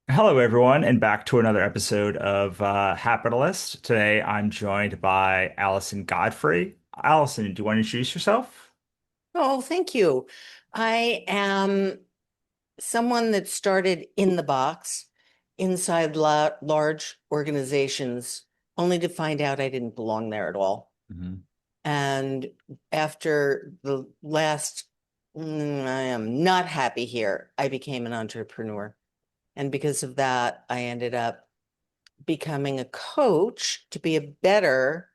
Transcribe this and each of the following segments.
Hello, everyone, and back to another episode of Hapitalist. Today, I'm joined by Alison Godfrey. Alison, do you want to introduce yourself? Oh, thank you. I am someone that started in the box inside large organizations, only to find out I didn't belong there at all. Mhm. And after the last, I am not happy here, I became an entrepreneur. And because of that, I ended up becoming a coach to be a better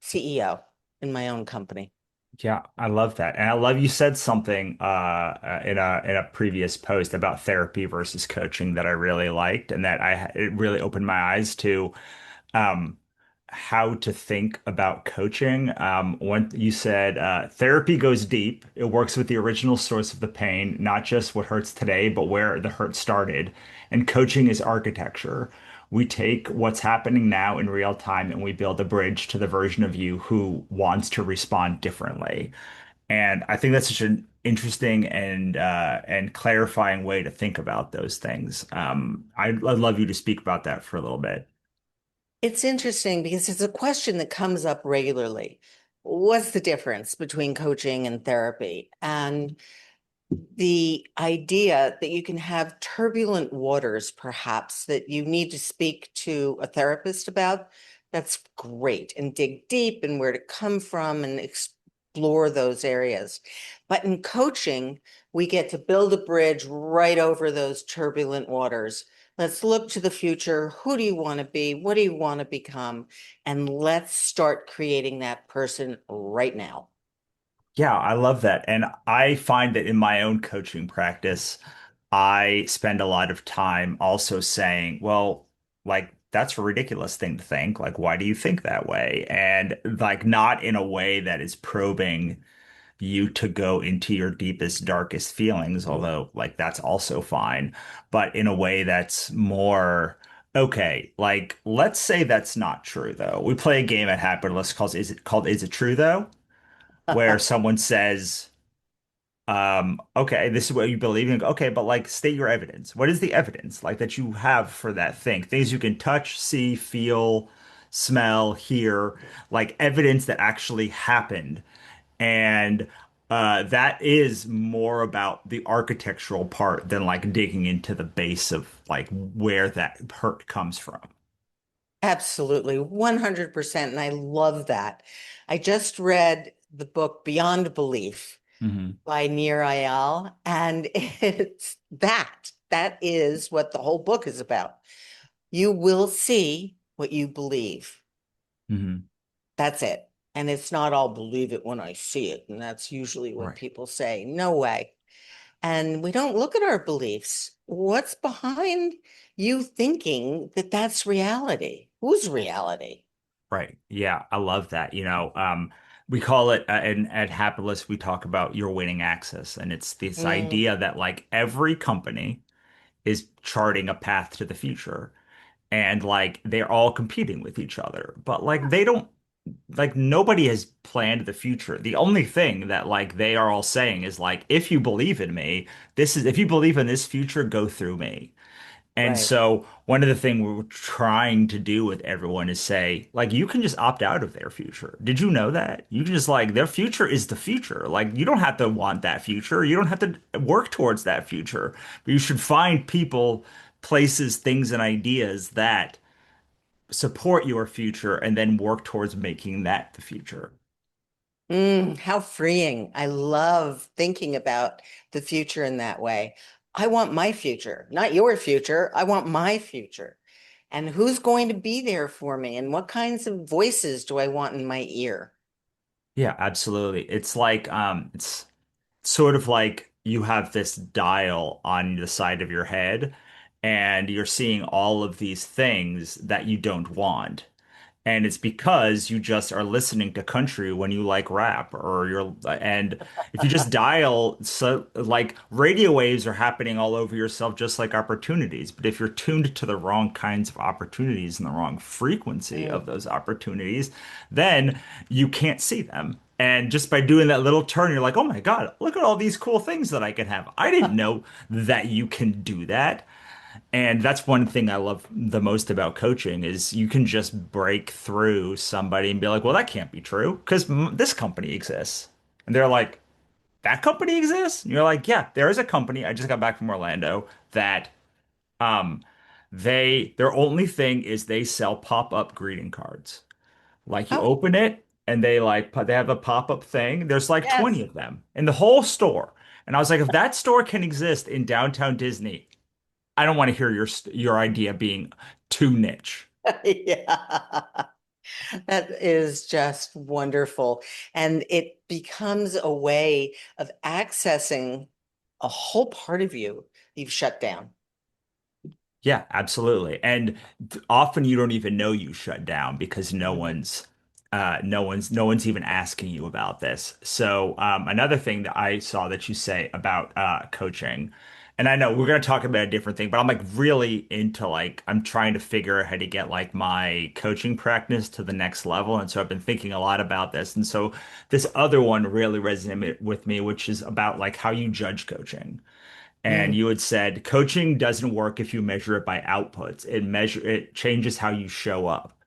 CEO in my own company. Yeah, I love that, and I love you said something in a previous post about therapy versus coaching that I really liked, and that it really opened my eyes to um, how to think about coaching. When you said therapy goes deep, it works with the original source of the pain, not just what hurts today, but where the hurt started. And coaching is architecture. We take what's happening now in real time and we build a bridge to the version of you who wants to respond differently. And I think that's such an interesting and clarifying way to think about those things. I'd love you to speak about that for a little bit. It's interesting because it's a question that comes up regularly. What's the difference between coaching and therapy? And the idea that you can have turbulent waters, perhaps, that you need to speak to a therapist about, that's great. And dig deep and where to come from and explore those areas. But in coaching, we get to build a bridge right over those turbulent waters. Let's look to the future. Who do you want to be? What do you want to become? And let's start creating that person right now. Yeah, I love that. And I find that in my own coaching practice, I spend a lot of time also saying, well, like, that's a ridiculous thing to think. Like, why do you think that way? And like, not in a way that is probing you to go into your deepest, darkest feelings, although, like, that's also fine, but in a way that's more, okay, like, let's say that's not true, though. We play a game at Hapitalist called Is It True, Though? Where someone says, okay, this is what you believe in. Okay, but like state your evidence. What is the evidence like that you have for that thing? Things you can touch, see, feel, smell, hear, like evidence that actually happened. And that is more about the architectural part than like digging into the base of like where that hurt comes from. Absolutely, 100%. And I love that. I just read the book Beyond Belief Hmm. by Ayal, and it's that. That is what the whole book is about. You will see what you believe. Hmm. That's it. And it's not I'll believe it when I see it. And that's usually what Right. people say. No way. And we don't look at our beliefs. What's behind you thinking that that's reality? Whose reality? Right. Yeah, I love that. We call it in at Hapitalist, we talk about your winning axis, and it's this Mm, idea that like every company is charting a path to the future, and like they're all competing with each other, but like they don't like nobody has planned the future. The only thing that like they are all saying is like, if you believe in me, if you believe in this future, go through me. And right. so one of the things we're trying to do with everyone is say, like, you can just opt out of their future. Did you know that? You can just like their future is the future. Like you don't have to want that future. You don't have to work towards that future. But you should find people, places, things, and ideas that support your future and then work towards making that the future. How freeing. I love thinking about the future in that way. I want my future, not your future. I want my future. And who's going to be there for me? And what kinds of voices do I want in my ear? Yeah, absolutely. It's sort of like you have this dial on the side of your head and you're seeing all of these things that you don't want. And it's because you just are listening to country when you like rap and if you just dial, so like radio waves are happening all over yourself just like opportunities. But if you're tuned to the wrong kinds of opportunities and the wrong frequency Mm. of those opportunities, then you can't see them. And just by doing that little turn, you're like, oh my God, look at all these cool things that I can have. I didn't know that you can do that. And that's one thing I love the most about coaching is you can just break through somebody and be like, well, that can't be true because this company exists. And they're like, that company exists? And you're like, yeah, there is a company. I just got back from Orlando that um their only thing is they sell pop-up greeting cards. Like you Oh, open it and they have a pop-up thing. There's like 20 yes. of them in the whole store. And I was like, if that store can exist in downtown Disney, I don't want to hear your idea being too niche. Yeah. That is just wonderful. And it becomes a way of accessing a whole part of you you've shut down. Yeah, absolutely. And often you don't even know you shut down because Mhm. no one's even asking you about this. So another thing that I saw that you say about coaching, and I know we're going to talk about a different thing, but I'm like really into like I'm trying to figure out how to get like my coaching practice to the next level. And so I've been thinking a lot about this. And so this other one really resonated with me, which is about like how you judge coaching. And Mm, you had said coaching doesn't work if you measure it by outputs. It changes how you show up.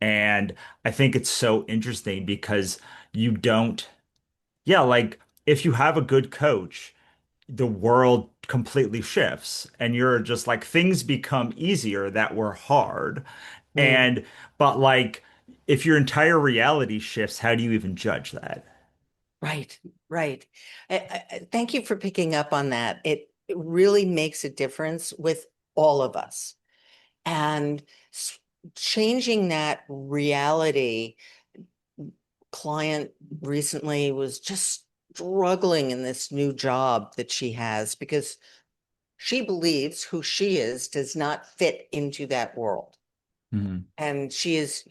And I think it's so interesting because you don't, yeah, like if you have a good coach, the world completely shifts and you're just like things become easier that were hard. mm. And but like if your entire reality shifts, how do you even judge that? Right, right. Thank you for picking up on that. It really makes a difference with all of us. And s- changing that reality, client recently was just struggling in this new job that she has because she believes who she is does not fit into that world. Mhm. And she is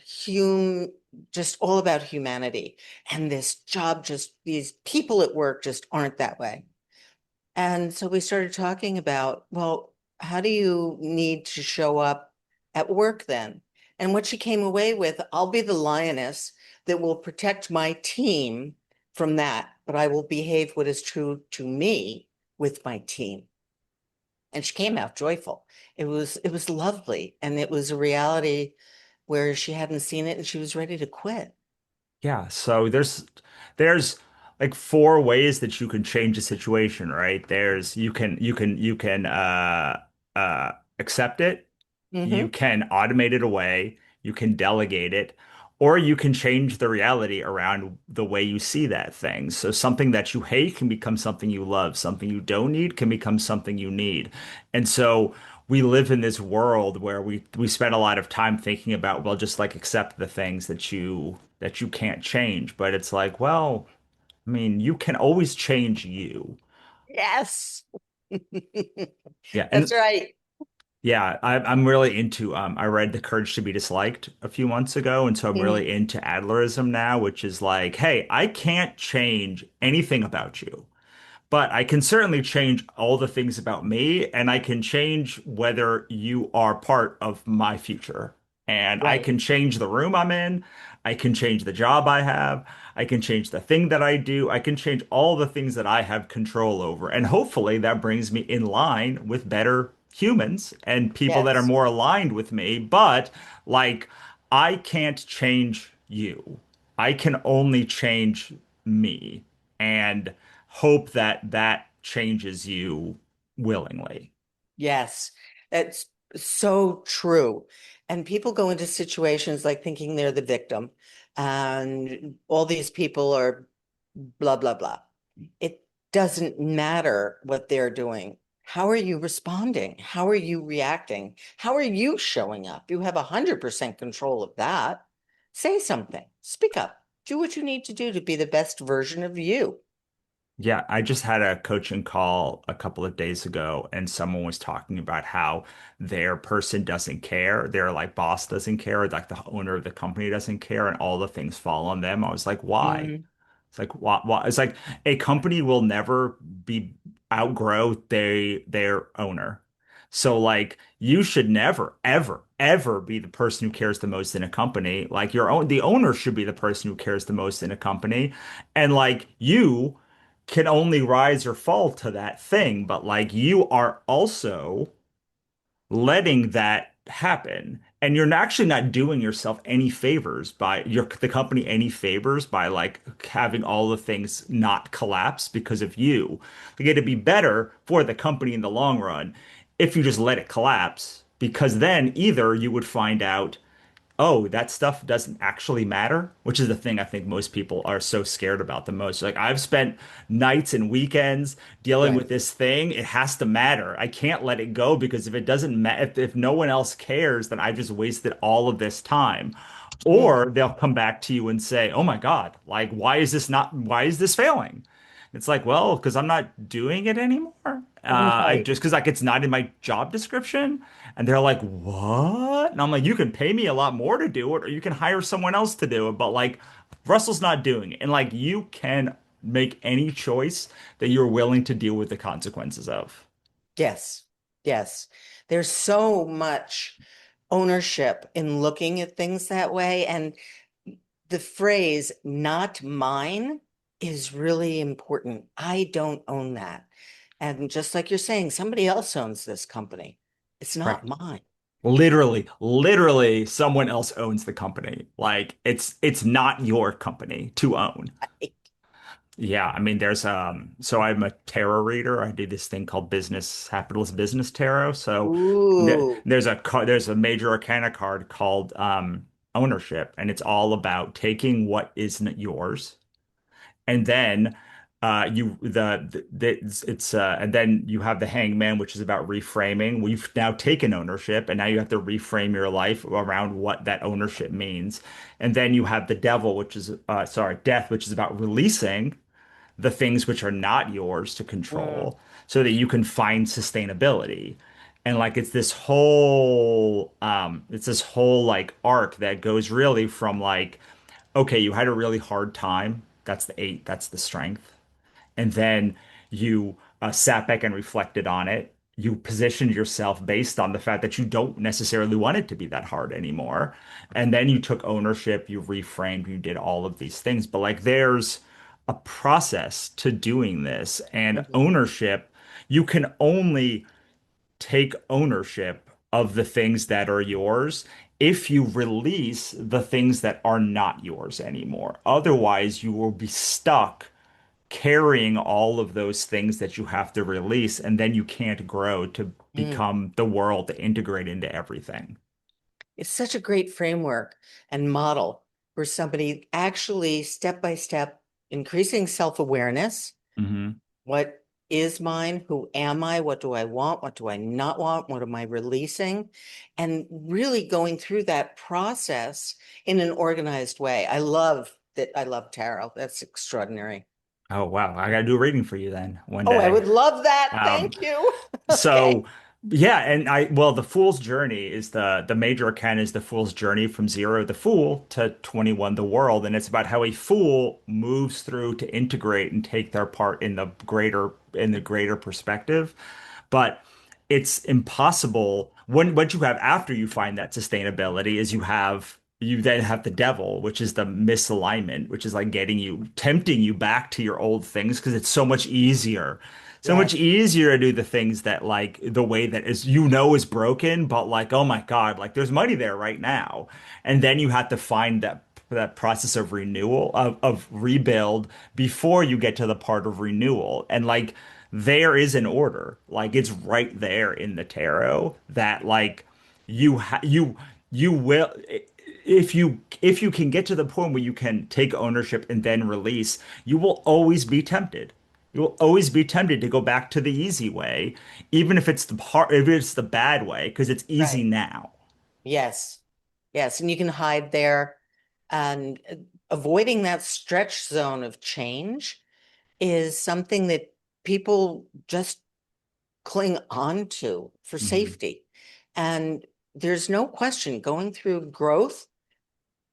just all about humanity. And this job, just these people at work just aren't that way. And so we started talking about, well, how do you need to show up at work then? And what she came away with, I'll be the lioness that will protect my team from that, but I will behave what is true to me with my team. And she came out joyful. It was lovely. And it was a reality where she hadn't seen it and she was ready to quit. Yeah, so there's like four ways that you can change a situation, right? There's you can accept it, you Hmm. can automate it away, you can delegate it, or you can change the reality around the way you see that thing. So something that you hate can become something you love, something you don't need can become something you need. And so we live in this world where we spend a lot of time thinking about, well, just like accept the things that you can't change. But it's like, well, I mean, you can always change you. Yes. Yeah, That's and right. yeah, I'm really into I read The Courage to Be Disliked a few months ago, and so I'm Mhm. really into Adlerism now, which is like, hey, I can't change anything about you. But I can certainly change all the things about me, and I can change whether you are part of my future. And I Right. can change the room I'm in. I can change the job I have. I can change the thing that I do. I can change all the things that I have control over. And hopefully that brings me in line with better humans and people that are Yes. more aligned with me. But like, I can't change you. I can only change me. And hope that that changes you willingly. Yes. That's so true. And people go into situations like thinking they're the victim, and all these people are blah, blah, blah. It doesn't matter what they're doing. How are you responding? How are you reacting? How are you showing up? You have 100% control of that. Say something, speak up, do what you need to do to be the best version of you. Yeah, I just had a coaching call a couple of days ago, and someone was talking about how their person doesn't care, their like boss doesn't care, or like the owner of the company doesn't care, and all the things fall on them. I was like, why? Mhm. It's like why? It's like a company will never be outgrow their owner. So like you should never, ever, ever be the person who cares the most in a company. Like the owner should be the person who cares the most in a company. And like you can only rise or fall to that thing, but like you are also letting that happen. And you're actually not doing yourself any favors by the company any favors by like having all the things not collapse because of you. Like it'd be better for the company in the long run if you just let it collapse, because then either you would find out, oh, that stuff doesn't actually matter, which is the thing I think most people are so scared about the most. Like, I've spent nights and weekends dealing Right. with this thing. It has to matter. I can't let it go because if it doesn't matter, if no one else cares, then I just wasted all of this time. Mm, Or they'll come back to you and say, oh my God, like, why is this failing? It's like, well, because I'm not doing it anymore. I right. just because like it's not in my job description. And they're like, what? And I'm like, you can pay me a lot more to do it, or you can hire someone else to do it. But like, Russell's not doing it. And like, you can make any choice that you're willing to deal with the consequences of. Yes. Yes. There's so much ownership in looking at things that way. And the phrase not mine is really important. I don't own that. And just like you're saying, somebody else owns this company. It's Right. not mine. Literally, someone else owns the company. Like it's not your company to own. I- Yeah, I mean, so I'm a tarot reader. I do this thing called Hapitalist Business Tarot. So Ooh. there's a major arcana card called ownership, and it's all about taking what isn't yours, and then you the it's and then you have the Hangman, which is about reframing. We've now taken ownership, and now you have to reframe your life around what that ownership means. And then you have the Devil, which is Death, which is about releasing the things which are not yours to Mm, control so that you can find sustainability. And like it's this whole like arc that goes really from like, okay, you had a really hard time. That's the eight, that's the strength. And then you sat back and reflected on it. You positioned yourself based on the fact that you don't necessarily want it to be that hard anymore. And then you took ownership, you reframed, you did all of these things. But like there's a process to doing this, and mhm, ownership, you can only take ownership of the things that are yours if you release the things that are not yours anymore. Otherwise, you will be stuck carrying all of those things that you have to release, and then you can't grow to mm. become the world to integrate into everything. It's such a great framework and model for somebody actually step by step increasing self-awareness. Hmm. What is mine? Who am I? What do I want? What do I not want? What am I releasing? And really going through that process in an organized way. I love that. I love tarot. That's extraordinary. Oh wow, I gotta do a reading for you then one Oh, I day. would love that. Um, Thank you. Okay. So yeah, and the Fool's Journey is the major arcana is the Fool's Journey from zero, the Fool, to 21, the World, and it's about how a fool moves through to integrate and take their part in the greater perspective. But it's impossible when what you have after you find that sustainability is you then have the devil, which is the misalignment, which is like tempting you back to your old things because it's so much easier. So much Yes. easier to do the things that like the way that is is broken, but like, oh my God, like there's money there right now. And then you have to find that process of renewal of rebuild before you get to the part of renewal. And like there is an order. Like it's right there in the tarot that like you ha you will if you can get to the point where you can take ownership and then release, you will always be tempted. You will always be tempted to go back to the easy way, even if it's the bad way, because it's easy Right. now. Yes. Yes. And you can hide there and avoiding that stretch zone of change is something that people just cling on to for Hmm. safety. And there's no question going through growth,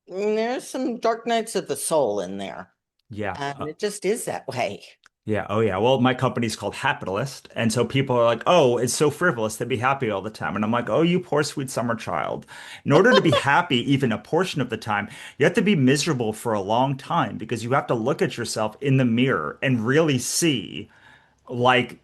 there's some dark nights of the soul in there. Yeah. And it just is that way. Yeah. Oh, yeah. Well, my company's called Hapitalist. And so people are like, oh, it's so frivolous to be happy all the time. And I'm like, oh, you poor sweet summer child. In order to be happy, even a portion of the time, you have to be miserable for a long time because you have to look at yourself in the mirror and really see like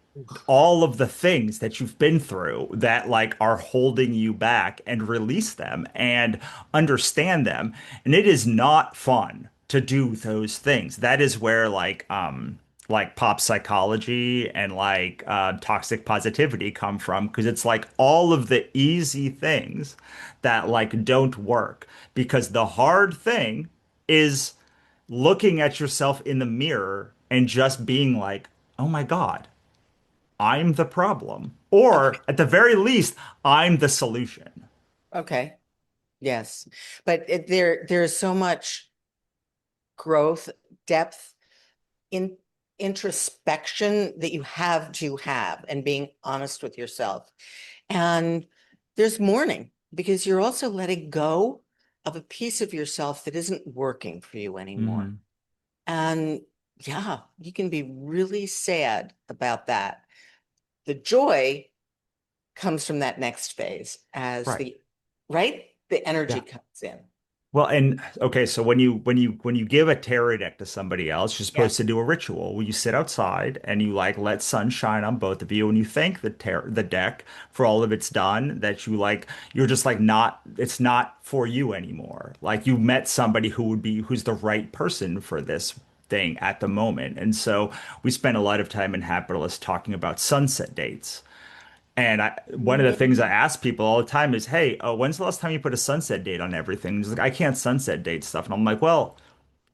all of the things that you've been through that like are holding you back and release them and understand them. And it is not fun to do those things. That is where like pop psychology and like toxic positivity come from because it's like all of the easy things that like don't work because the hard thing is looking at yourself in the mirror and just being like, oh my God, I'm the problem. Okay. Or at the very least, I'm the solution. Okay. Yes. But there's so much growth, depth, in introspection that you have to have and being honest with yourself. And there's mourning because you're also letting go of a piece of yourself that isn't working for you anymore. Hmm. And yeah, you can be really sad about that. The joy comes from that next phase as Right. right? The energy Yeah. comes in. Well, and okay, so when you give a tarot deck to somebody else, you're Yeah. supposed to do a ritual where you sit outside and you like let sun shine on both of you and you thank the deck for all of it's done that you like you're just like not it's not for you anymore. Like you met somebody who's the right person for this thing at the moment. And so we spent a lot of time in Hapitalist talking about sunset dates. And one of the things I Mm. ask people all the time is, "Hey, when's the last time you put a sunset date on everything?" And he's like, "I can't sunset date stuff." And I'm like, "Well,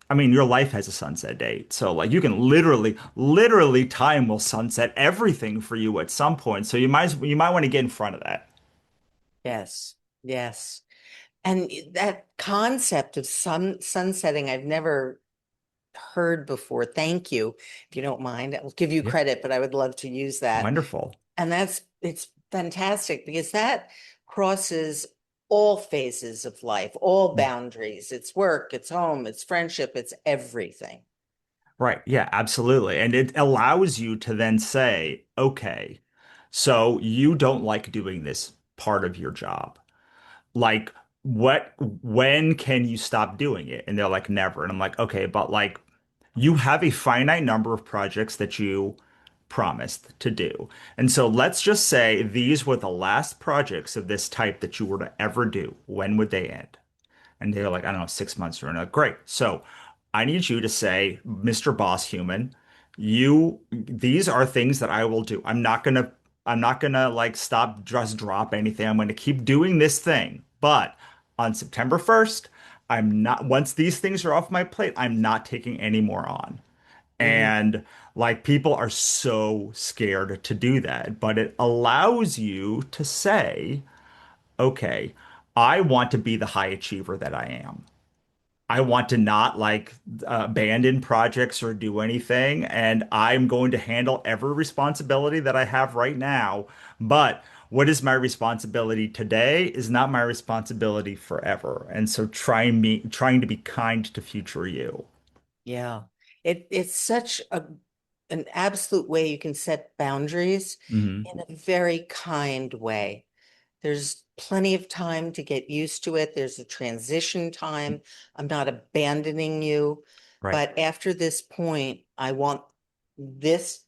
I mean, your life has a sunset date, so like you can literally, time will sunset everything for you at some point. So you might want to get in front of that." Yes. Yes. And that concept of sunsetting, I've never heard before. Thank you. If you don't mind, I'll give you Yeah, credit, but I would love to use that. wonderful. And it's fantastic because that crosses all phases of life, all boundaries. It's work, it's home, it's friendship, it's everything. Right. Yeah, absolutely. And it allows you to then say, "Okay, so you don't like doing this part of your job. Like when can you stop doing it?" And they're like, never. And I'm like, okay, but like you have a finite number of projects that you promised to do. And so let's just say these were the last projects of this type that you were to ever do. When would they end? And they're like, I don't know, 6 months or another. Great. So I need you to say, Mr. Boss Human, these are things that I will do. I'm not gonna like stop, just drop anything. I'm gonna keep doing this thing. But on September 1st, once these things are off my plate, I'm not taking any more on. Mhm. And like people are so scared to do that, but it allows you to say, okay, I want to be the high achiever that I am. I want to not like abandon projects or do anything, and I'm going to handle every responsibility that I have right now. But what is my responsibility today is not my responsibility forever. And so trying to be kind to future you. Yeah. It's such an absolute way you can set boundaries Hmm. in a very kind way. There's plenty of time to get used to it. There's a transition time. I'm not abandoning you, Right. but after this point, I want this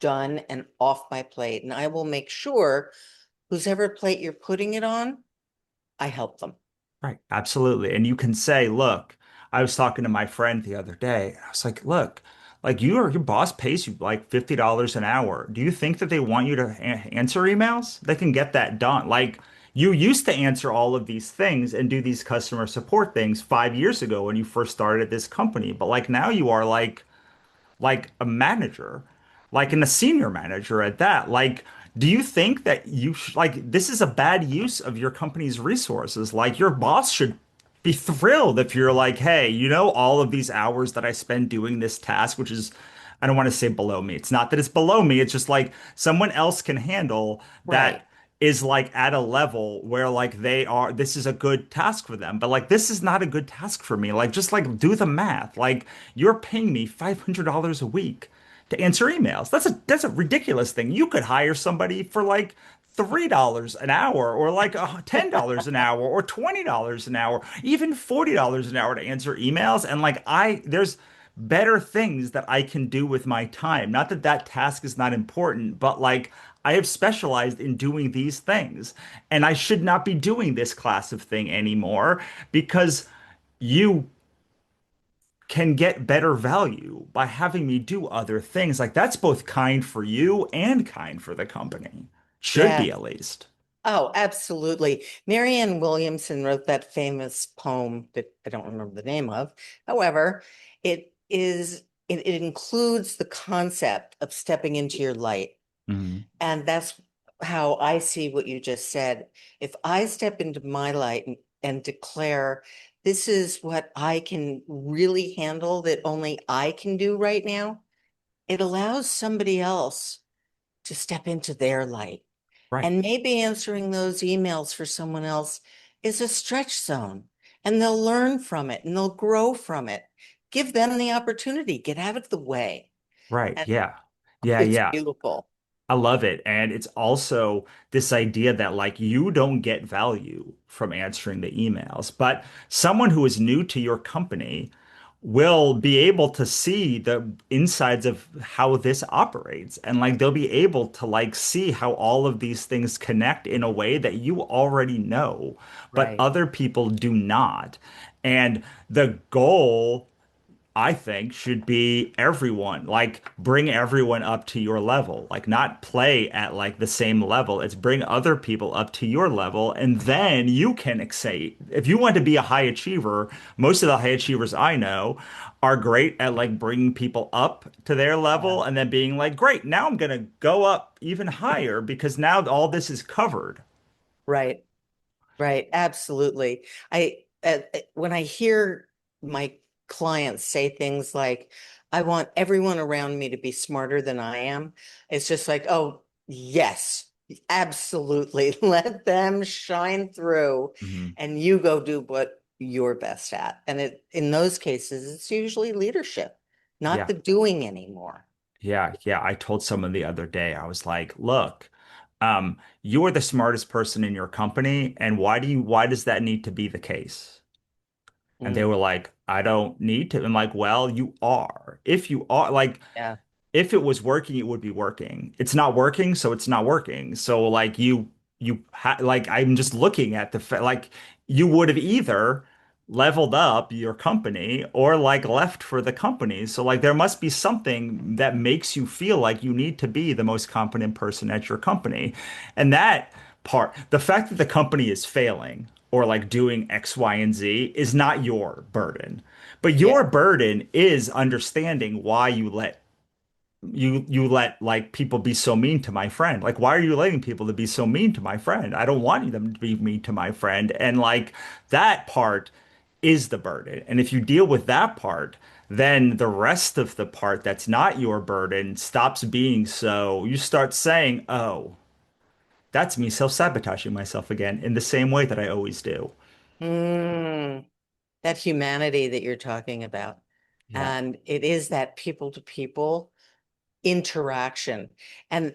done and off my plate. And I will make sure whose ever plate you're putting it on, I help them. Right, absolutely. And you can say, look, I was talking to my friend the other day, and I was like, look, like your boss pays you like $50 an hour. Do you think that they want you to answer emails? They can get that done. Like you used to answer all of these things and do these customer support things 5 years ago when you first started at this company. But like now you are like a manager, like and a senior manager at that. Like, do you think that you sh like this is a bad use of your company's resources? Like, your boss should be thrilled if you're like, hey, all of these hours that I spend doing this task, which is, I don't want to say below me. It's not that it's below me. It's just like someone else can handle Right. that is like at a level where like this is a good task for them, but like this is not a good task for me. Like just like do the math. Like you're paying me $500 a week to answer emails. That's a ridiculous thing. You could hire somebody for like $3 an hour or like $10 an hour or $20 an hour, even $40 an hour to answer emails. And like there's better things that I can do with my time. Not that that task is not important, but like I have specialized in doing these things, and I should not be doing this class of thing anymore because you can get better value by having me do other things. Like that's both kind for you and kind for the company. Should Yeah. be at least. Oh, absolutely. Marianne Williamson wrote that famous poem that I don't remember the name of. However, it includes the concept of stepping into your light. Mhm. And that's how I see what you just said. If I step into my light and declare, this is what I can really handle, that only I can do right now, it allows somebody else to step into their light. Right. And maybe answering those emails for someone else is a stretch zone, and they'll learn from it and they'll grow from it. Give them the opportunity, get out of the way. Right. And Yeah. Yeah. it's Yeah. beautiful. I love it. And it's also this idea that like you don't get value from answering the emails, but someone who is new to your company will be able to see the insides of how this operates. And like they'll be able to like see how all of these things connect in a way that you already know, but Right. other people do not. And the goal I think should be everyone, like bring everyone up to your level, like not play at like the same level. It's bring other people up to your level, and then you can excel. If you want to be a high achiever, most of the high achievers I know are great at like bringing people up to their Yeah. level and then being like, great, now I'm gonna go up even higher because now all this is covered. Right. Right, absolutely. When I hear my clients say things like, I want everyone around me to be smarter than I am, it's just like, oh, yes, absolutely. Let them shine through Mhm. and you go do what you're best at. And in those cases, it's usually leadership, not Yeah. the doing anymore. Yeah, yeah. I told someone the other day, I was like, look, you are the smartest person in your company, and why does that need to be the case? And they Mm, were like, I don't need to. I'm like, well, you are. If you are, like, yeah, if it was working, it would be working. It's not working, so it's not working. So like like I'm just looking at the fa like you would have either leveled up your company or like left for the company. So like there must be something that makes you feel like you need to be the most competent person at your company. And that part, the fact that the company is failing or like doing X, Y, and Z is not your burden. But your yeah, burden is understanding why you let like people be so mean to my friend. Like, why are you letting people to be so mean to my friend? I don't want them to be mean to my friend. And like that part is the burden. And if you deal with that part, then the rest of the part that's not your burden stops being so. You start saying, oh, that's me self-sabotaging myself again in the same way that I always do. mm, that humanity that you're talking about. Yeah. And it is that people to people interaction. And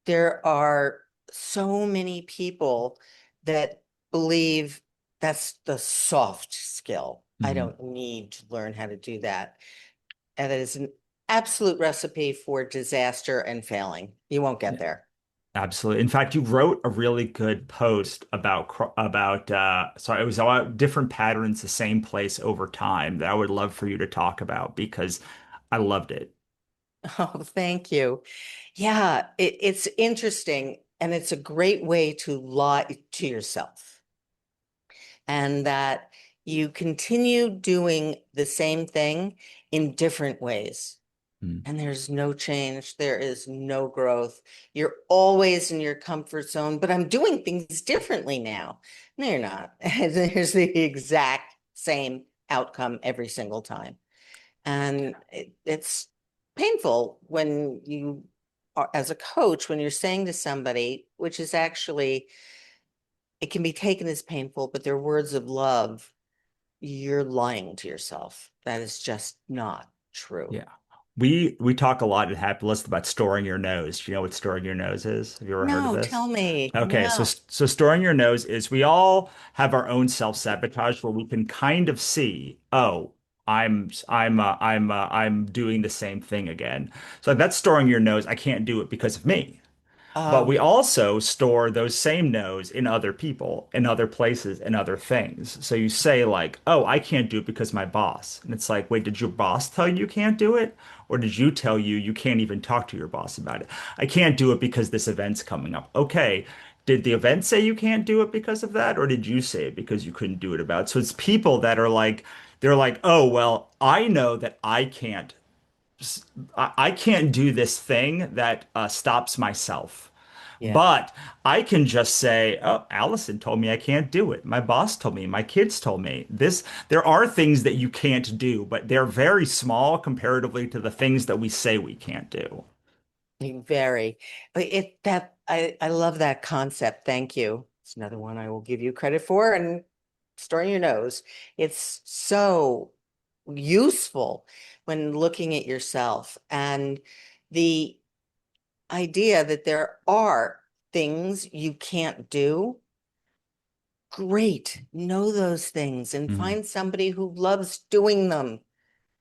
there are so many people that believe that's the soft skill. I Mhm. don't need to learn how to do that. And it is an absolute recipe for disaster and failing. You won't get there. Absolutely. In fact, you wrote a really good post about sorry, it was about different patterns, the same place over time that I would love for you to talk about because I loved it. Oh, thank you. Yeah, it's interesting and it's a great way to lie to yourself. And that you continue doing the same thing in different ways. Mm. And there's no change, there is no growth. You're always in your comfort zone, but I'm doing things differently now. No, you're not. There's the exact same outcome every single time. And it's painful when you are, as a coach, when you're saying to somebody, which is actually, it can be taken as painful, but they're words of love. You're lying to yourself. That is just not true. Yeah. We talk a lot at Hapitalist about storing your nose. Do you know what storing your nose is? Have you ever heard of No, this? tell me. Okay, so No. so storing your nose is we all have our own self-sabotage where we can kind of see, oh, I'm doing the same thing again. So that's storing your no's. I can't do it because of me. But we Oh, also store those same no's in other people, in other places, in other things. So you say like, "Oh, I can't do it because my boss." And it's like, "Wait, did your boss tell you you can't do it? Or did you tell you you can't even talk to your boss about it? I can't do it because this event's coming up." Okay. Did the event say you can't do it because of that, or did you say it because you couldn't do it about it? So it's people that are like, they're like, "Oh, well, I know that I can't do this thing that stops myself. yeah. But I can just say, oh, Allison told me I can't do it. My boss told me, my kids told me. There are things that you can't do, but they're very small comparatively to the things that we say we can't do. Very. But I love that concept. Thank you. It's another one I will give you credit for and storing your nose. It's so useful when looking at yourself and the idea that there are things you can't do. Great. Know those things and Mhm. find somebody who loves doing them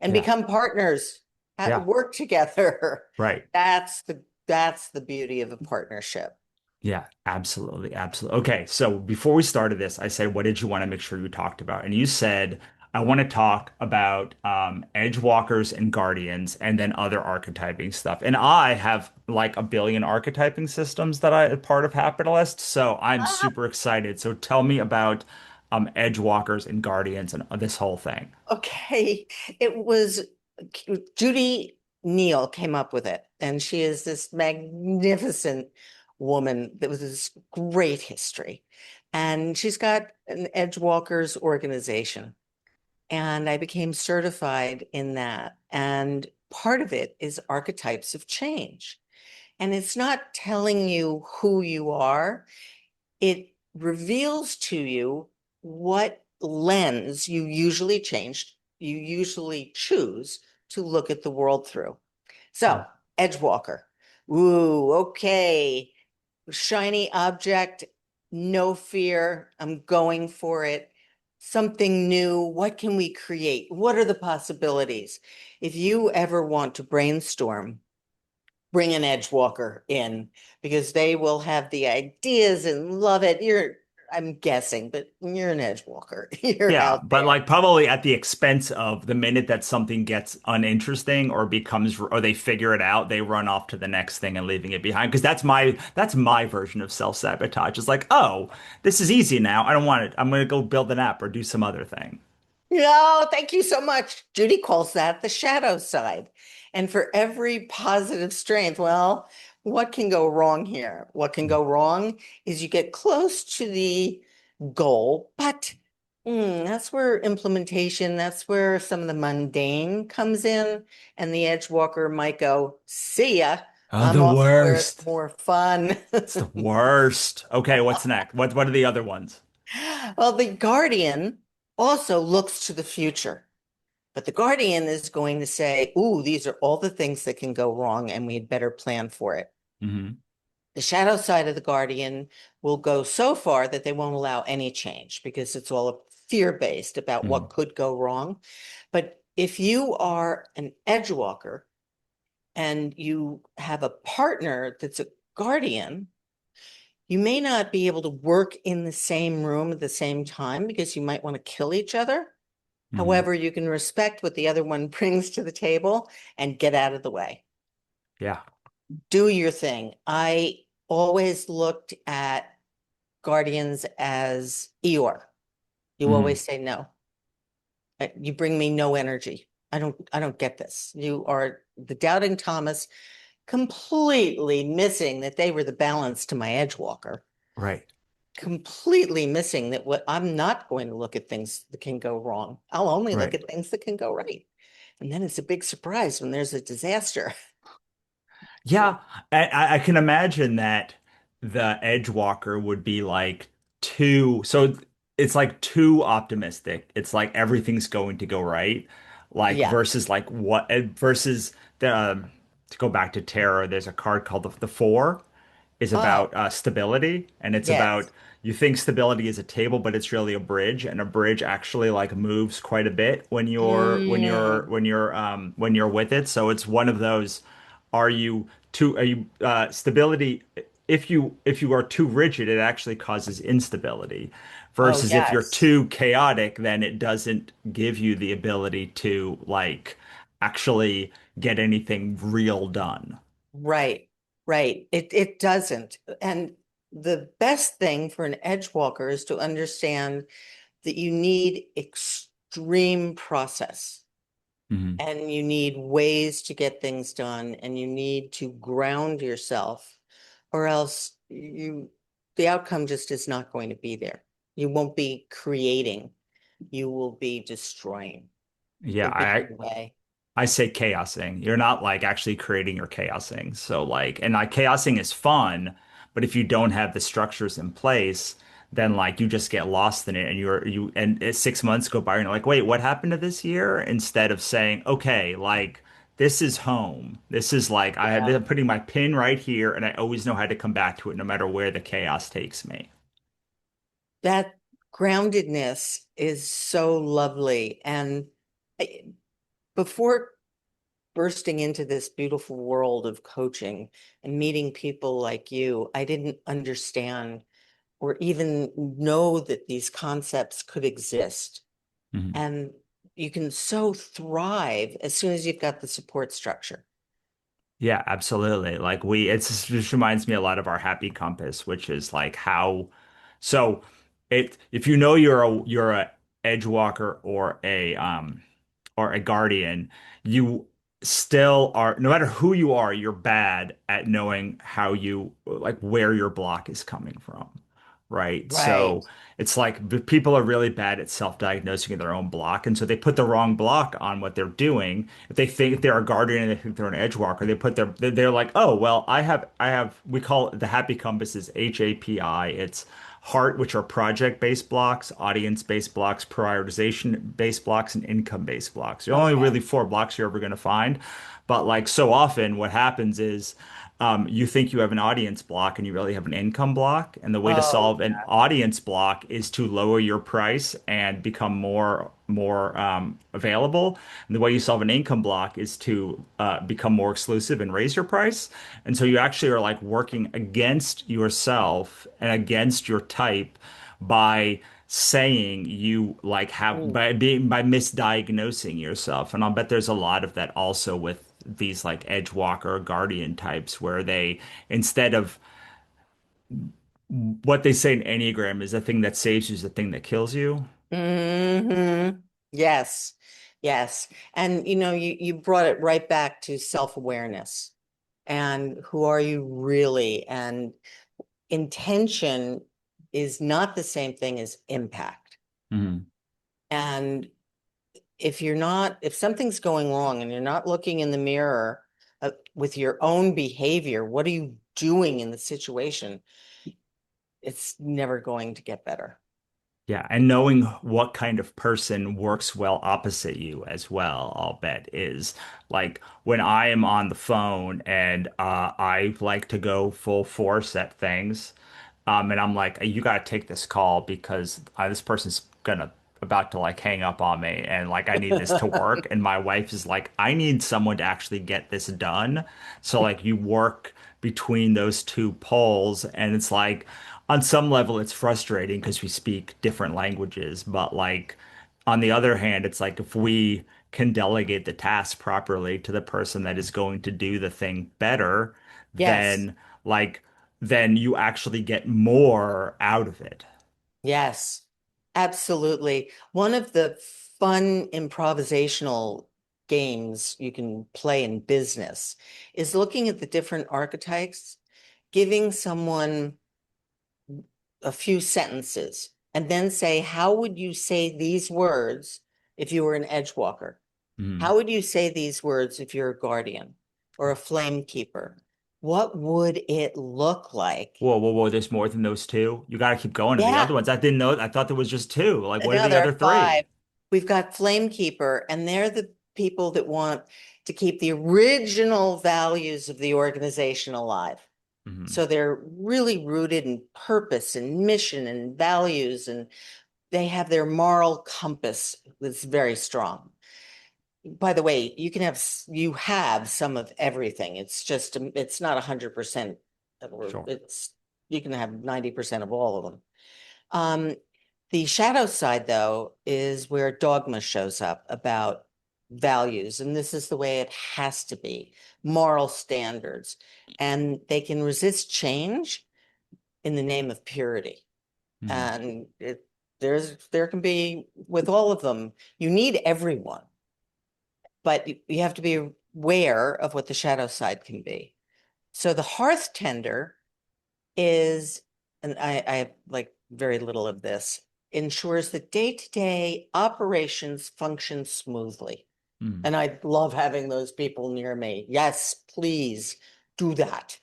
and Yeah. become partners, Yeah. work together. Right. That's the beauty of a partnership. Yeah, absolutely. Absolutely. Okay, so before we started this, I said, what did you want to make sure you talked about? And you said, I want to talk about Edgewalkers and Guardians and then other archetyping stuff. And I have like a billion archetyping systems that I part of Hapitalist, so I'm Ah, super excited. So tell me about Edgewalkers and Guardians and this whole thing. okay. It was Judy Neal came up with it, and she is this magnificent woman that was this great history. And she's got an Edgewalkers organization. And I became certified in that. And part of it is archetypes of change. And it's not telling you who you are, it reveals to you what lens you usually choose to look at the world through. So, Cool. Edgewalker. Ooh, okay. Shiny object, no fear. I'm going for it. Something new. What can we create? What are the possibilities? If you ever want to brainstorm, bring an edge walker in because they will have the ideas and love it. I'm guessing, but you're an edge walker. You're Yeah, out but there. like probably at the expense of the minute that something gets uninteresting or becomes or they figure it out, they run off to the next thing and leaving it behind. Because that's my version of self-sabotage. It's like, oh, this is easy now. I don't want it. I'm gonna go build an app or do some other thing. No, thank you so much. Judy calls that the shadow side. And for every positive strength, well, what can go wrong here? What can go wrong is you get close to the goal, but that's where implementation, that's where some of the mundane comes in. And the edge walker might go, see ya. Oh, I'm the off to where it's worst. more fun. It's the worst. Okay, what's next? What are the other ones? Well, the guardian also looks to the future. But the guardian is going to say, ooh, these are all the things that can go wrong, and we had better plan for it. Hmm. The shadow side of the guardian will go so far that they won't allow any change because it's all fear-based about what Hmm. could go wrong. But if you are an edge walker and you have a partner that's a guardian, you may not be able to work in the same room at the same time because you might want to kill each other. Hmm. However, you can respect what the other one brings to the table and get out of the way. Yeah. Do your thing. I always looked at Guardians as Eeyore. You Hmm. always say no. You bring me no energy. I don't get this. You are the doubting Thomas, completely missing that they were the balance to my edge walker. Right. Completely missing that what I'm not going to look at things that can go wrong. I'll only look Right. at things that can go right. And then it's a big surprise when there's a disaster. Yeah, I can imagine that the Edgewalker would be like so it's like too optimistic. It's like everything's going to go right. Like Yeah. versus like versus the to go back to Terror, there's a card called the Four. is Oh, about stability, and it's about yes. you think stability is a table, but it's really a bridge, and a bridge actually like moves quite a bit Mm. when you're with it. So it's one of those. Are you stability? If you are too rigid, it actually causes instability. Oh, Versus if you're yes. too chaotic, then it doesn't give you the ability to like actually get anything real done. Right. Right. It doesn't. And the best thing for an edge walker is to understand that you need extreme process Mhm. and you need ways to get things done and you need to ground yourself or else the outcome just is not going to be there. You won't be creating, you will be destroying Yeah, or giving away. I say chaosing. You're not like actually creating your chaosing. So like, and like chaosing is fun, but if you don't have the structures in place, then like you just get lost in it and and 6 months go by and you're like, wait, what happened to this year? Instead of saying, okay, like this is home. This is like Yeah. I'm putting my pin right here and I always know how to come back to it no matter where the chaos takes me. That groundedness is so lovely. And I- before bursting into this beautiful world of coaching and meeting people like you, I didn't understand or even know that these concepts could exist. Mhm. And you can so thrive as soon as you've got the support structure. Yeah, absolutely. Like it just reminds me a lot of our happy compass, which is like how, so if you know you're a edge walker or a guardian, you still are, no matter who you are, you're bad at knowing how you like where your block is coming from. Right. Right. So it's like people are really bad at self-diagnosing their own block. And so they put the wrong block on what they're doing. If they think they're a guardian and they think they're an edge walker, they put they're like, oh, well, we call it the happy compass is HAPI. It's heart, which are project-based blocks, audience-based blocks, prioritization-based blocks, and income-based blocks. There are only Okay. really four blocks you're ever going to find. But like so often, what happens is you think you have an audience block and you really have an income block. And the way to Oh, solve an audience block is to lower your price and become more available. And the way you solve an income block is to become more exclusive and raise your price. And so you actually are like working against yourself and against your type by saying you like have yeah. by misdiagnosing yourself. And I'll bet there's a lot of that also with these like edge walker or guardian types where they instead of what they say in Enneagram is the thing that saves you is the thing that kills you. Hmm. Yes. Yes. And you brought it right back to self-awareness and who are you really? And intention is not the same thing as impact. Mhm. And if something's going wrong and you're not looking in the mirror with your own behavior, what are you doing in the situation? It's never going to get better. Yeah, and knowing what kind of person works well opposite you as well, I'll bet is like when I am on the phone and I like to go full force at things, and I'm like, you got to take this call because this person's gonna about to like hang up on me, and like I need this to work, and my wife is like, I need someone to actually get this done. So like you work between those two poles, and it's like on some level it's frustrating because we speak different languages, but like on the other hand, it's like if we can delegate the task properly to the person that is going to do the thing better, Yes. then like then you actually get more out of it. Yes, absolutely. One of the fun improvisational games you can play in business is looking at the different archetypes, giving someone a few sentences, and then say, how would you say these words if you were an edge walker? Mhm. How would you say these words if you're a guardian or a flame keeper? What would it look like? Whoa, whoa, whoa, there's more than those two. You got to keep going to the Yeah. other ones. I didn't know. I thought there was just two. Like, what are No, the there other are five. three? We've got Flamekeeper, and they're the people that want to keep the original values of the organization alive. Hmm. So they're really rooted in purpose and mission and values, and they have their moral compass that's very strong. By the way, you have some of everything. It's just it's not 100%, or Sure. it's you can have 90% of all of them. Um, the shadow side, though, is where dogma shows up about values, and this is the way it has to be, moral standards, and they can resist change in the name of purity. Hmm. And there can be, with all of them, you need everyone, but you have to be aware of what the shadow side can be. So the hearth tender is, and I have like very little of this, ensures that day-to-day operations function smoothly. Hmm. And I love having those people near me. Yes, please do that.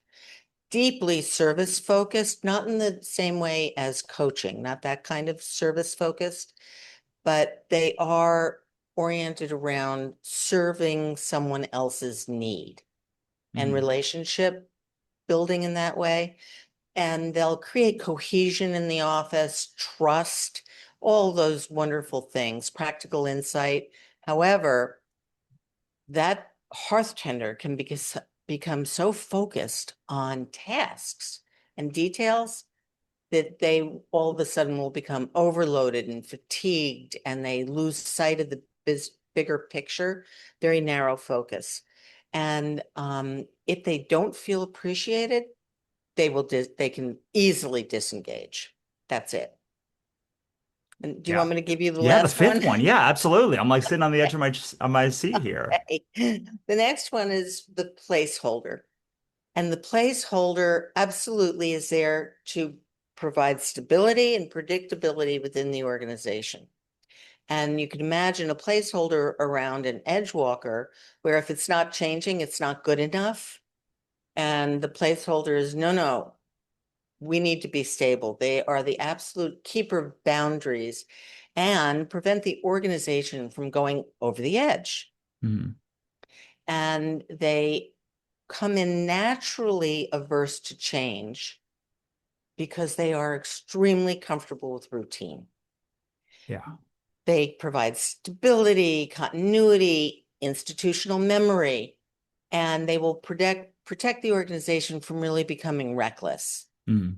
Deeply service focused, not in the same way as coaching, not that kind of service focused, but they are oriented around serving someone else's need and Hmm. relationship building in that way. And they'll create cohesion in the office, trust, all those wonderful things, practical insight. However, that hearth tender can become so focused on tasks and details that they all of a sudden will become overloaded and fatigued, and they lose sight of the bigger picture, very narrow focus. And if they don't feel appreciated, they can easily disengage. That's it. And do you Yeah. want me to give you the Yeah, the last fifth one? one. Yeah, absolutely. I'm like sitting on the edge of my seat here. Okay. The next one is the placeholder. And the placeholder absolutely is there to provide stability and predictability within the organization. And you can imagine a placeholder around an edge walker where if it's not changing, it's not good enough. And the placeholder is no, no, we need to be stable. They are the absolute keeper of boundaries and prevent the organization from going over the edge. Hmm. And they come in naturally averse to change because they are extremely comfortable with routine. Yeah. They provide stability, continuity, institutional memory, and they will protect the organization from really becoming reckless. Hmm.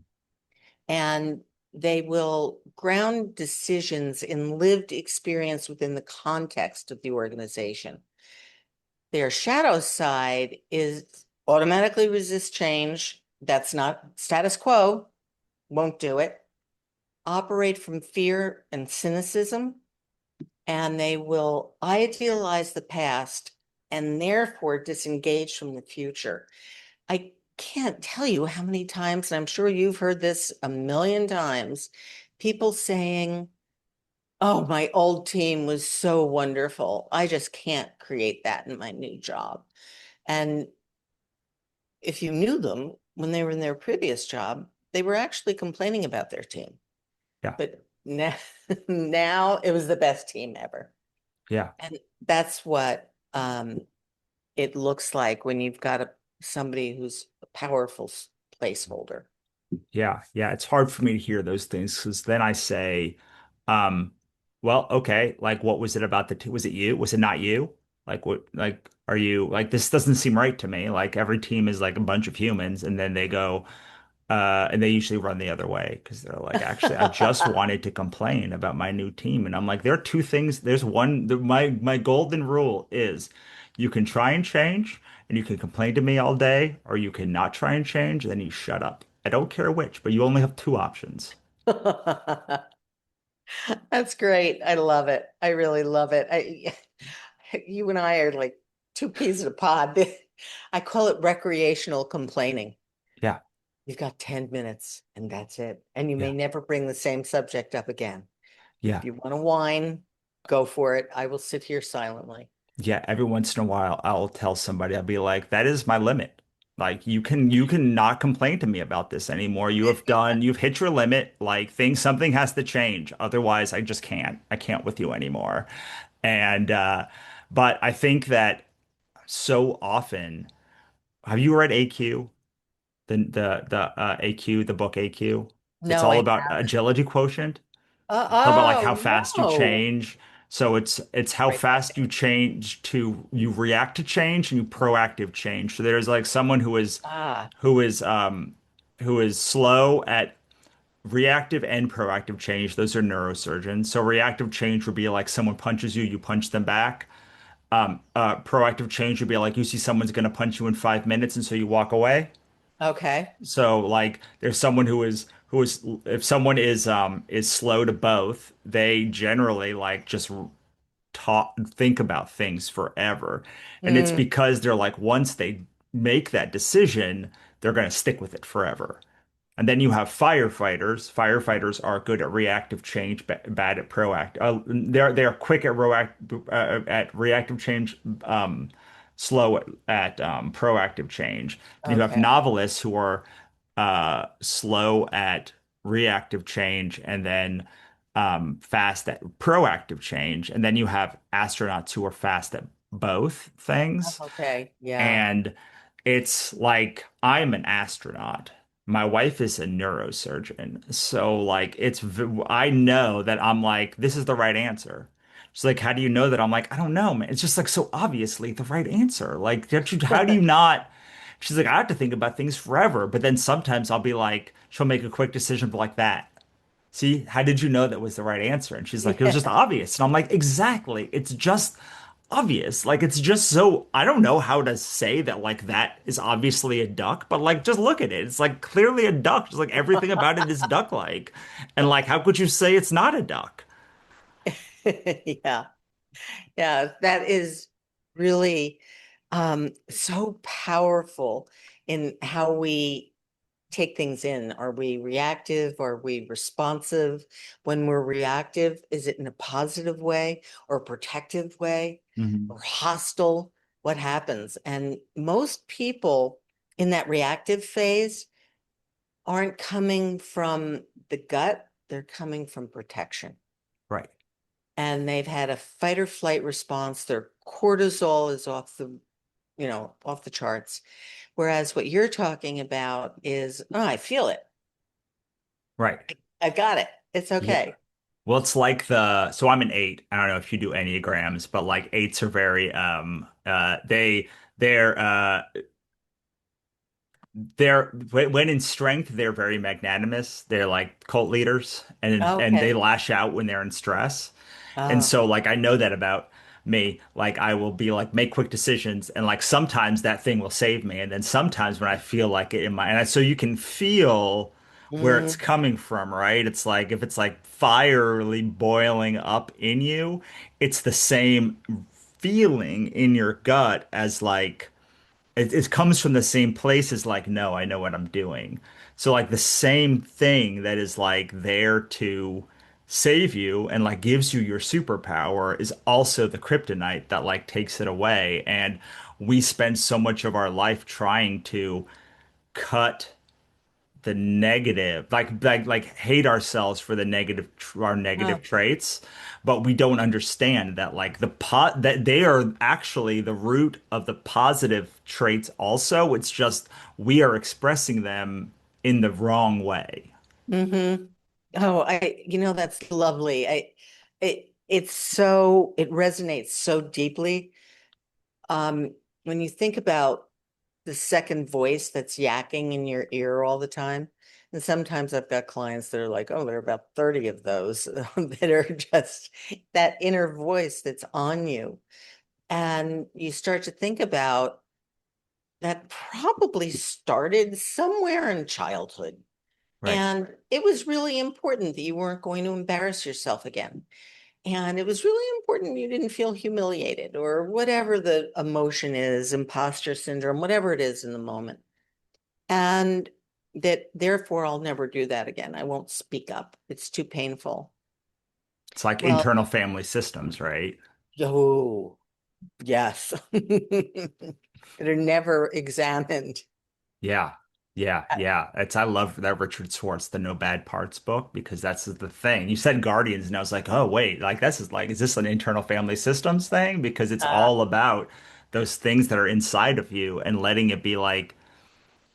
And they will ground decisions in lived experience within the context of the organization. Their shadow side is automatically resist change. That's not status quo, won't do it. Operate from fear and cynicism, and they will idealize the past and therefore disengage from the future. I can't tell you how many times, and I'm sure you've heard this a million times, people saying, oh, my old team was so wonderful. I just can't create that in my new job. And if you knew them when they were in their previous job, they were actually complaining about their team. Yeah. But now, now it was the best team ever. Yeah. And that's what it looks like when you've got somebody who's a powerful placeholder. Yeah, yeah, it's hard for me to hear those things because then I say, um, well, okay, like what was it about the was it you? Was it not you? Like what like are you like this doesn't seem right to me. Like every team is like a bunch of humans and then they go and they usually run the other way because they're like, actually, I just wanted to complain about my new team. And I'm like, there are two things. There's one, my golden rule is you can try and change and you can complain to me all day, or you can not try and change, and then you shut up. I don't care which, but you only have two options. That's great. I love it. I really love it. You and I are like two peas in a pod. I call it recreational complaining. Yeah, You've got 10 minutes and that's it. And you may yeah, never bring the same subject up again. If yeah. you want to whine, go for it. I will sit here silently. Yeah, every once in a while I'll tell somebody, I'll be like, that is my limit. Like you can not complain to me about this anymore. You've hit your limit. Like something has to change. Otherwise, I just can't. I can't with you anymore. And but I think that so often, have you read AQ? the AQ, the book AQ. It's No, all I about agility quotient. It's all about like how oh fast you no. change. So it's how Right back. fast you change to you react to change and you proactive change. So there's like someone Ah, who is um who is slow at reactive and proactive change. Those are neurosurgeons. So reactive change would be like someone punches you, you punch them back. Proactive change would be like you see someone's going to punch you in 5 minutes, and so you walk away. okay. So like there's someone who is if someone is slow to both, they generally like just talk think about things forever. And it's Mm, because they're like once they make that decision, they're going to stick with it forever. And then you have firefighters. Firefighters are good at reactive change, bad at proactive. They're quick at reactive change, slow at proactive change. And you have okay. novelists who are slow at reactive change, and then fast at proactive change. And then you have astronauts who are fast at both things. Okay. Yeah. And it's like I'm an astronaut. My wife is a neurosurgeon. So like I know that I'm like this is the right answer. She's like, how do you know that? I'm like, I don't know, man. It's just like so obviously the right answer. Like, how do you not? She's like, I have to think about things forever. But then sometimes I'll be like, she'll make a quick decision like that. See, how did you know that was the right answer? And she's like, it was just Yeah. obvious. And I'm like, exactly. It's just obvious. Like, it's just so, I don't know how to say that, like, that is obviously a duck, but like, just look at it. It's like clearly a duck. Just like everything about it is duck-like. And like, how could you say it's not a duck? Yeah. Yeah. That is really so powerful in how we take things in. Are we reactive? Are we responsive? When we're reactive, is it in a positive way or protective way Mhm. or hostile? What happens? And most people in that reactive phase aren't coming from the gut, they're coming from protection. Right. And they've had a fight or flight response. Their cortisol is off off the charts. Whereas what you're talking about is, oh, I feel it. Right. I got it. It's Yeah. okay. Well, it's like so I'm an eight. I don't know if you do Enneagrams, but like eights are very they're they're when in strength, they're very magnanimous. They're like cult leaders, and they Okay. lash out when they're in stress. And Oh, so like I know that about me. Like I will be like make quick decisions, and like sometimes that thing will save me, and then sometimes when I feel like it in my so you can feel where it's mm, coming from, right? It's like if it's like fierily boiling up in you, it's the same feeling in your gut as like it comes from the same place as like, no, I know what I'm doing. So like the same thing that is like there to save you and like gives you your superpower is also the kryptonite that like takes it away. And we spend so much of our life trying to cut the negative, like hate ourselves for the our negative oh, traits, but we don't understand that like that they are actually the root of the positive traits also. It's just we are expressing them in the wrong way. mm-hmm. Oh, that's lovely. It resonates so deeply. When you think about the second voice that's yakking in your ear all the time. And sometimes I've got clients that are like, oh, there are about 30 of those that are just that inner voice that's on you. And you start to think about that probably started somewhere in childhood. Right. And it was really important that you weren't going to embarrass yourself again. And it was really important you didn't feel humiliated or whatever the emotion is, imposter syndrome, whatever it is in the moment. And that therefore I'll never do that again. I won't speak up. It's too painful. It's like Well, internal family systems, right? oh, yes. That are never examined. Yeah. Yeah, yeah. It's I love that Richard Schwartz, the No Bad Parts book, because that's the thing. You said Guardians, and I was like, oh wait, like this is like, is this an internal family systems thing? Because it's Uh, all about those things that are inside of you and letting it be like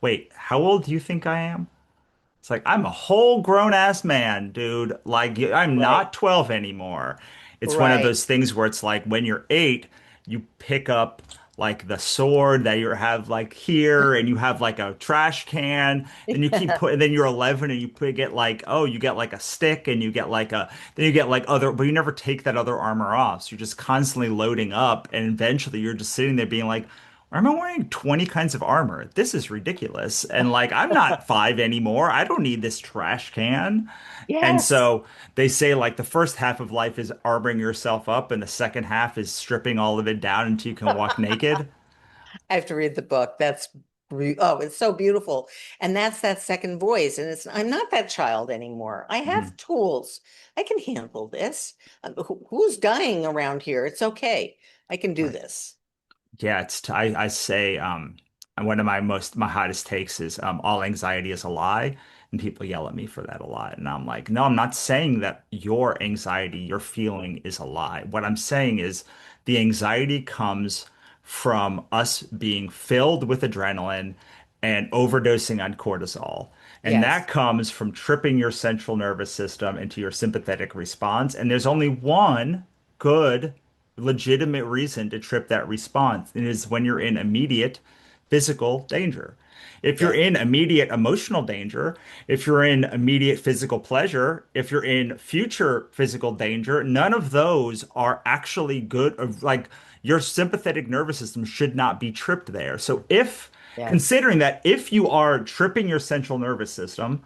wait, how old do you think I am? It's like, I'm a whole grown ass man, dude. Like, I'm Right. not 12 anymore. It's one of Right. those things where it's like when you're 8, you pick up like the sword that you have like here, and you have like a trash can. Then you keep putting, then you're 11 and get like, oh, you get like a stick and you get like then you get like other, but you never take that other armor off. So you're just constantly loading up. And eventually you're just sitting there being like, why am I wearing 20 kinds of armor? This is ridiculous. And like, I'm not 5 anymore. I don't need this trash can. And Yes. so they say like the first half of life is armoring yourself up, and the second half is stripping all of it down until you can walk naked. I have to read the book. Oh, it's so beautiful. And that's that second voice. And I'm not that child anymore. I have Mhm. tools. I can handle this. Who's dying around here? It's okay. I can do Right. this. Yeah, I say and one of my hottest takes is all anxiety is a lie, and people yell at me for that a lot. And I'm like, no, I'm not saying that your anxiety, your feeling is a lie. What I'm saying is the anxiety comes from us being filled with adrenaline and overdosing on cortisol. And that Yes. comes from tripping your central nervous system into your sympathetic response. And there's only one good legitimate reason to trip that response. It is when you're in immediate physical danger. If you're Yes. in immediate emotional danger, if you're in immediate physical pleasure, if you're in future physical danger, none of those are actually good. Like your sympathetic nervous system should not be tripped there. So if Yes. considering that if you are tripping your central nervous system,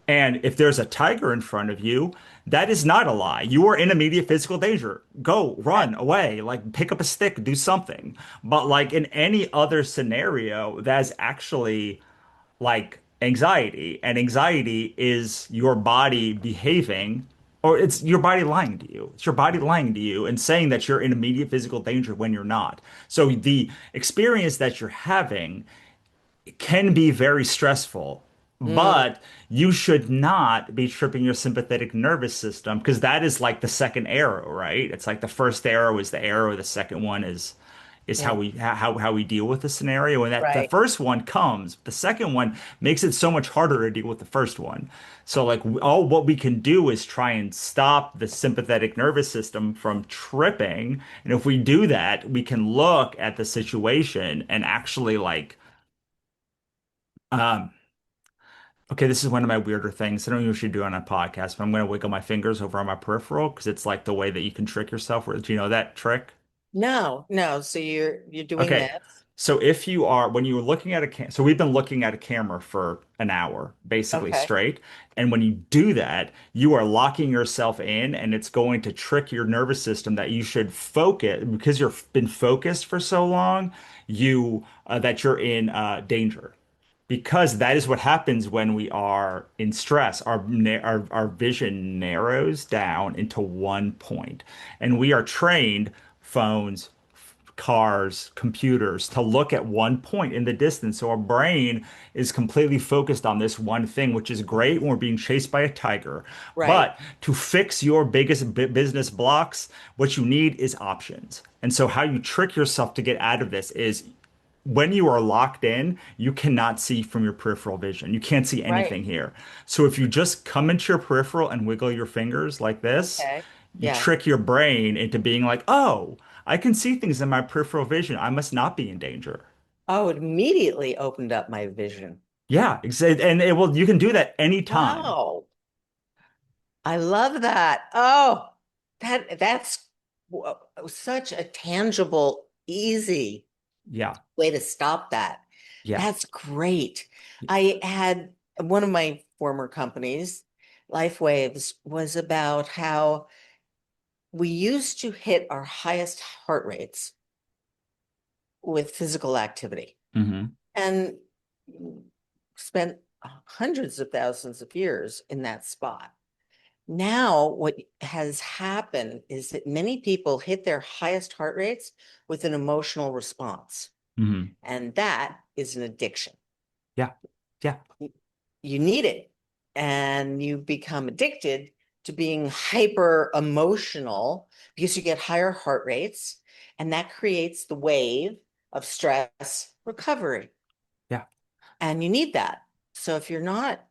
and if there's a tiger in front of you, that is not a lie. You are in immediate physical danger. Go, Yes. run away, like pick up a stick, do something. But like in any other scenario, that's actually like anxiety. And anxiety is your body behaving, or it's your body lying to you. It's your body lying to you and saying that you're in immediate physical danger when you're not. So the experience that you're having can be very stressful, Mm, but you should not be tripping your sympathetic nervous system because that is like the second arrow, right? It's like the first arrow is the arrow, the second one is yeah. how we deal with the scenario. And that the Right. first one comes, the second one makes it so much harder to deal with the first one. So like all what we can do is try and stop the sympathetic nervous system from tripping. And if we do that, we can look at the situation and actually like um okay, this is one of my weirder things. I don't usually do on a podcast, but I'm going to wiggle my fingers over on my peripheral because it's like the way that you can trick yourself. Do you know that trick? No, no. So you're doing Okay. this. So if you are, when you're looking at so we've been looking at a camera for an hour, basically Okay. straight. And when you do that, you are locking yourself in, and it's going to trick your nervous system that you should focus because you've been focused for so long, that you're in danger. Because that is what happens when we are in stress. Our vision narrows down into one point, and we are trained, phones, cars, computers, to look at one point in the distance. So our brain is completely focused on this one thing, which is great when we're being chased by a tiger. Right. But to fix your biggest business blocks, what you need is options. And so how you trick yourself to get out of this is when you are locked in, you cannot see from your peripheral vision. You can't see Right. anything here. So if you just come into your peripheral and wiggle your fingers like this, Okay. you Yeah. trick your brain into being like, oh, I can see things in my peripheral vision. I must not be in danger. Oh, it immediately opened up my vision. Yeah, and it will, you can do that anytime. Wow. I love that. Oh, that's such a tangible, easy Yeah, way to stop that. yeah. That's great. I had one of my former companies, Life Waves, was about how we used to hit our highest heart rates with physical activity Hmm. and spent hundreds of thousands of years in that spot. Now, what has happened is that many people hit their highest heart rates with an emotional response, Hmm. and that is an addiction. Yeah, yeah, You need it, and you become addicted to being hyper emotional because you get higher heart rates, and that creates the wave of stress recovery. yeah. And you need that. So if you're not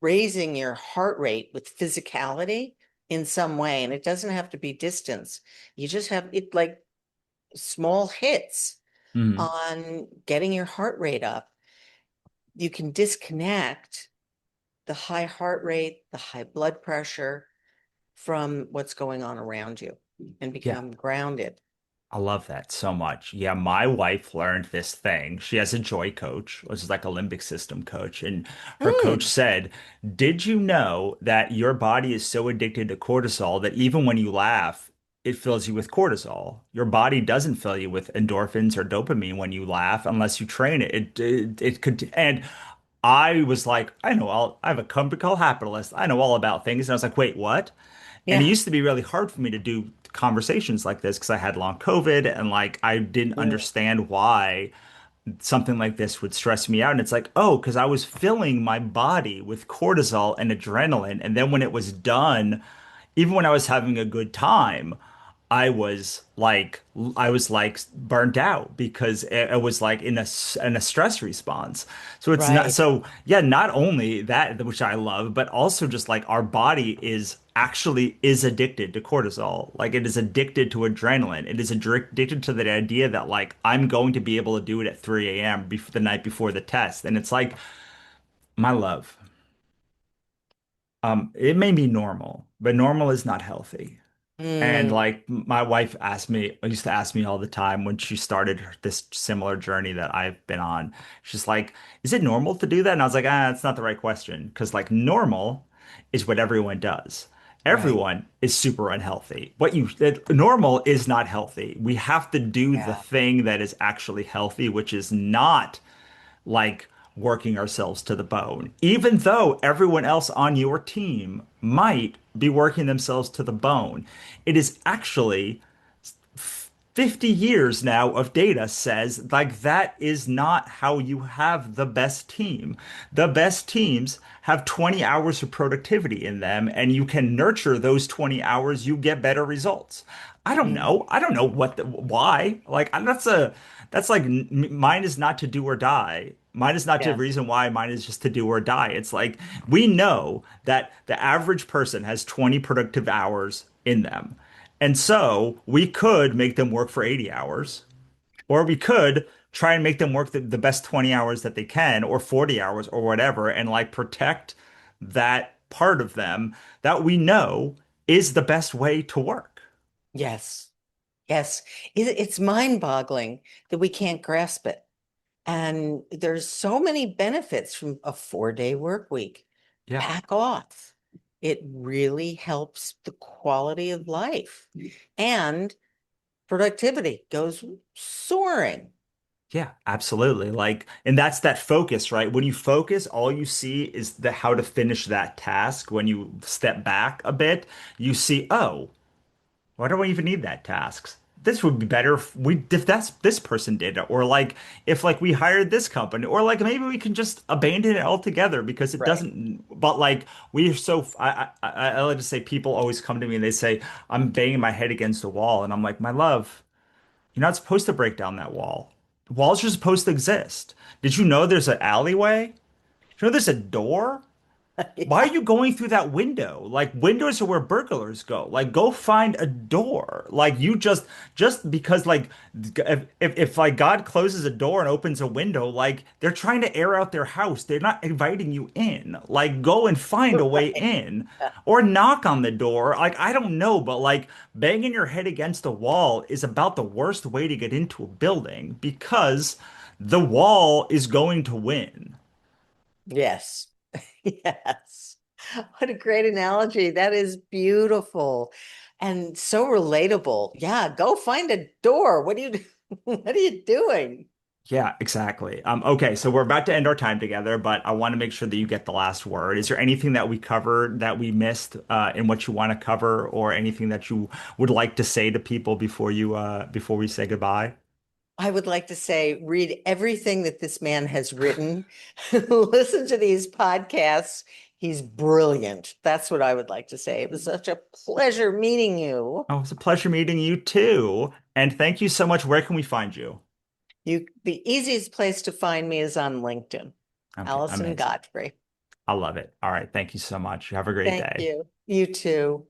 raising your heart rate with physicality in some way, and it doesn't have to be distance, you just have it like small hits Mhm. on getting your heart rate up, you can disconnect the high heart rate, the high blood pressure from what's going on around you and Yeah. become grounded. I love that so much. Yeah, my wife learned this thing. She has a joy coach, which is like a limbic system coach, and her coach Mm, said, "Did you know that your body is so addicted to cortisol that even when you laugh, it fills you with cortisol? Your body doesn't fill you with endorphins or dopamine when you laugh unless you train it. It could." And I was like, I have a company called Hapitalist. I know all about things. And I was like, wait, what? And it yeah. used to be really hard for me to do conversations like this because I had long COVID and like I didn't Mm, understand why something like this would stress me out. And it's like, oh, because I was filling my body with cortisol and adrenaline. And then when it was done, even when I was having a good time, I was like burnt out because it was like in a stress response. So it's not right. so yeah, not only that, which I love, but also just like our body is actually is addicted to cortisol. Like it is addicted to adrenaline. It is addicted to the idea that like I'm going to be able to do it at 3 a.m. before the night before the test. And it's like, my love, it may be normal, but normal is not healthy. And Mm, like my wife used to ask me all the time when she started this similar journey that I've been on. She's like, "Is it normal to do that?" And I was like, "Ah, it's not the right question because like normal is what everyone does. right. Everyone is super unhealthy. Normal is not healthy. We have to do the Yeah. thing that is actually healthy, which is not like working ourselves to the bone, even though everyone else on your team might be working themselves to the bone. It is actually 50 years now of data says like that is not how you have the best team. The best teams have 20 hours of productivity in them, and you can nurture those 20 hours, you get better results. I don't Mm, know. I don't know why. Like that's like mine is not to do or die. Mine is not the yeah. reason why. Mine is just to do or die. It's like we know that the average person has 20 productive hours in them. And so we could make them work for 80 hours, or we could try and make them work the best 20 hours that they can, or 40 hours, or whatever, and like protect that part of them that we know is the best way to work. Yes. Yes. It's mind-boggling that we can't grasp it. And there's so many benefits from a 4-day work week. Yeah. Back off. It really helps the quality of life. And productivity goes soaring. Yeah, absolutely. Like, and that's that focus, right? When you focus, all you see is the how to finish that task. When you step back a bit, you see, oh, why do I even need that tasks? This would be better if that's this person did it, or like if like we hired this company, or like maybe we can just abandon it altogether because it Right. doesn't. But like we are so I like to say people always come to me and they say I'm banging my head against a wall, and I'm like, my love, you're not supposed to break down that wall. Walls are supposed to exist. Did you know there's an alleyway? Did you know there's a door? Why are Yeah. you going through that window? Like windows are where burglars go. Like go find a door. Like you just because like if like God closes a door and opens a window, like they're trying to air out their house. They're not inviting you in. Like go and find a way Right. in or knock on the door. Like I don't know, but like banging your head against a wall is about the worst way to get into a building because the wall is going to win. Yes. Yes. What a great analogy. That is beautiful and so relatable. Yeah, go find a door. What are you what are you doing? Yeah, exactly. Okay, so we're about to end our time together, but I want to make sure that you get the last word. Is there anything that we covered that we missed in what you want to cover, or anything that you would like to say to people before we say goodbye? I would like to say, read everything that this man has written. Listen to these podcasts. He's brilliant. That's what I would like to say. It was such a pleasure meeting you. Oh, it's a pleasure meeting you too, and thank you so much. Where can we find you? The easiest place to find me is on LinkedIn. Okay, Alison amazing. Godfrey. I love it. All right. Thank you so much. Have a great Thank day. you. You too.